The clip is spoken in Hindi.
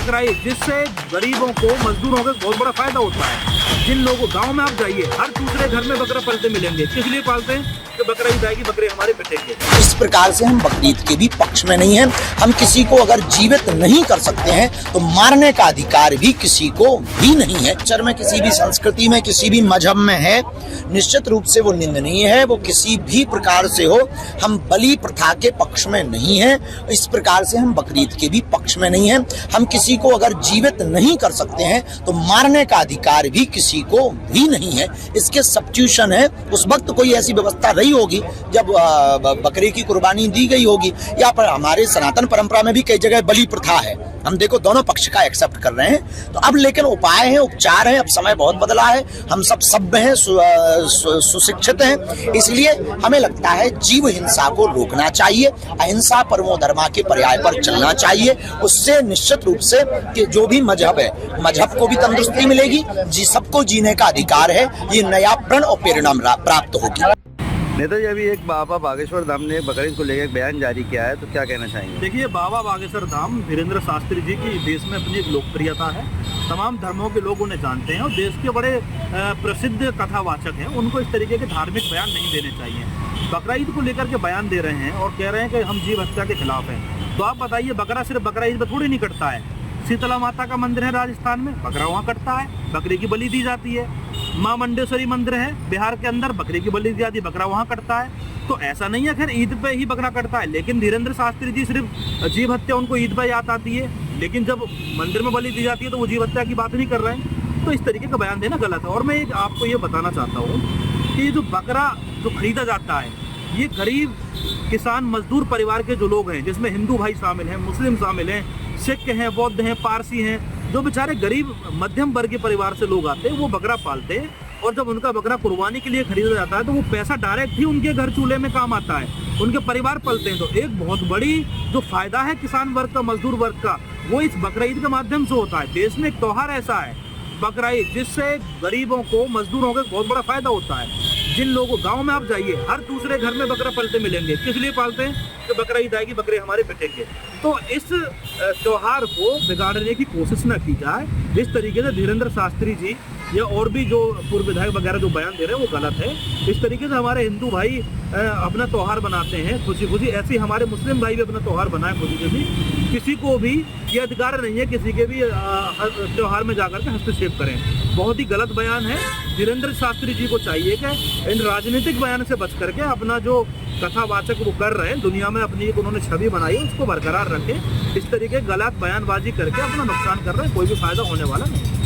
बकरा ईद, जिससे गरीबों को, मजदूरों को बहुत बड़ा फायदा होता है। जिन लोगों, गांव में आप जाइए, हर दूसरे घर में बकरा पालते मिलेंगे। किस लिए पालते हैं? कि बकरा ईद आएगी, बकरे हमारे पिटेंगे। इस प्रकार से हम बकरीद के भी पक्ष में नहीं हैं। हम किसी को अगर जीवित नहीं कर सकते हैं तो मारने का अधिकार भी किसी को भी नहीं है। कल्चर में, किसी भी संस्कृति में, किसी भी मजहब में है, निश्चित रूप से वो निंदनीय है। वो किसी भी प्रकार से हो, हम बलि प्रथा के पक्ष में नहीं हैं। इस प्रकार से हम बकरीद के भी पक्ष में नहीं हैं। हम किसी को अगर जीवित नहीं कर सकते हैं तो मारने का अधिकार भी किसी को भी नहीं है। इसके सब्स्टिट्यूशन है, उस वक्त कोई ऐसी व्यवस्था रही होगी जब बकरे की कुर्बानी दी गई होगी, या पर हमारे सनातन परंपरा में भी कई जगह बलि प्रथा है। हम देखो दोनों पक्ष का एक्सेप्ट कर रहे हैं। तो अब लेकिन उपाय हैं, उपचार हैं। अब समय बहुत बदला है, हम सब सभ्य हैं, सुशिक्षित हैं। इसलिए हमें लगता है जीव हिंसा को रोकना चाहिए, अहिंसा परमो धर्मा के पर्याय पर चलना चाहिए। उससे निश्चित रूप से कि जो भी मजहब है, मजहब को भी तंदुरुस्ती मिलेगी, सबको जीने का अधिकार है। ये नया प्रण और प्रेरणा प्राप्त होगी। नेताजी, अभी एक बाबा बागेश्वर धाम ने बकरीद को लेकर बयान जारी किया है, तो क्या कहना चाहेंगे? देखिए, बाबा बागेश्वर धाम धीरेन्द्र शास्त्री जी की देश में अपनी एक लोकप्रियता है। तमाम धर्मों के लोग उन्हें जानते हैं और देश के बड़े प्रसिद्ध कथावाचक हैं। उनको इस तरीके के धार्मिक बयान नहीं देने चाहिए। बकरा ईद को लेकर के बयान दे रहे हैं और कह रहे हैं कि हम जीव हत्या के खिलाफ हैं। तो आप बताइए, बकरा सिर्फ बकरा ईद में थोड़ी नहीं कटता है। शीतला माता का मंदिर है राजस्थान में, बकरा वहाँ कटता है, बकरे की बलि दी जाती है। माँ मंडेश्वरी मंदिर है बिहार के अंदर, बकरे की बलि दी जाती है, बकरा वहाँ कटता है। तो ऐसा नहीं है खैर ईद पे ही बकरा कटता है, लेकिन धीरेन्द्र शास्त्री जी सिर्फ जीव हत्या उनको ईद पे याद आती है, लेकिन जब मंदिर में बलि दी जाती है तो वो जीव हत्या की बात नहीं कर रहे हैं। तो इस तरीके का बयान देना गलत है। और मैं आपको ये बताना चाहता हूँ कि ये जो बकरा जो खरीदा जाता है, ये गरीब किसान मजदूर परिवार के जो लोग हैं, जिसमें हिंदू भाई शामिल हैं, मुस्लिम शामिल हैं, सिख हैं, बौद्ध हैं, पारसी हैं, जो बेचारे गरीब मध्यम वर्ग के परिवार से लोग आते हैं, वो बकरा पालते हैं। और जब उनका बकरा कुर्बानी के लिए खरीदा जाता है तो वो पैसा डायरेक्ट ही उनके घर चूल्हे में काम आता है, उनके परिवार पलते हैं। तो एक बहुत बड़ी जो फायदा है किसान वर्ग का, मजदूर वर्ग का, वो इस बकरा ईद के माध्यम से होता है। देश में एक त्योहार ऐसा है बकरा ईद, जिससे गरीबों को, मजदूरों को बहुत बड़ा फायदा होता है। जिन लोगों, गांव में आप जाइए, हर दूसरे घर में बकरा पालते मिलेंगे। किस लिए पालते हैं? कि बकरा ईद आएगी, बकरे हमारे पिटेंगे। तो इस त्योहार को बिगाड़ने की कोशिश न की जाए। जिस तरीके से धीरेन्द्र शास्त्री जी या और भी जो पूर्व विधायक वगैरह जो बयान दे रहे हैं वो गलत है। इस तरीके से हमारे हिंदू भाई अपना त्योहार बनाते हैं खुशी खुशी, ऐसे ही हमारे मुस्लिम भाई भी अपना त्योहार बनाए खुशी खुशी। किसी को भी ये अधिकार नहीं है किसी के भी त्योहार में जाकर के हस्तक्षेप करें। बहुत ही गलत बयान है। धीरेन्द्र शास्त्री जी को चाहिए कि इन राजनीतिक बयान से बच करके अपना जो कथावाचक वो कर रहे हैं, दुनिया में अपनी एक उन्होंने छवि बनाई है, उसको बरकरार रखें। इस तरीके गलत बयानबाजी करके अपना नुकसान कर रहे हैं, कोई भी फायदा होने वाला नहीं।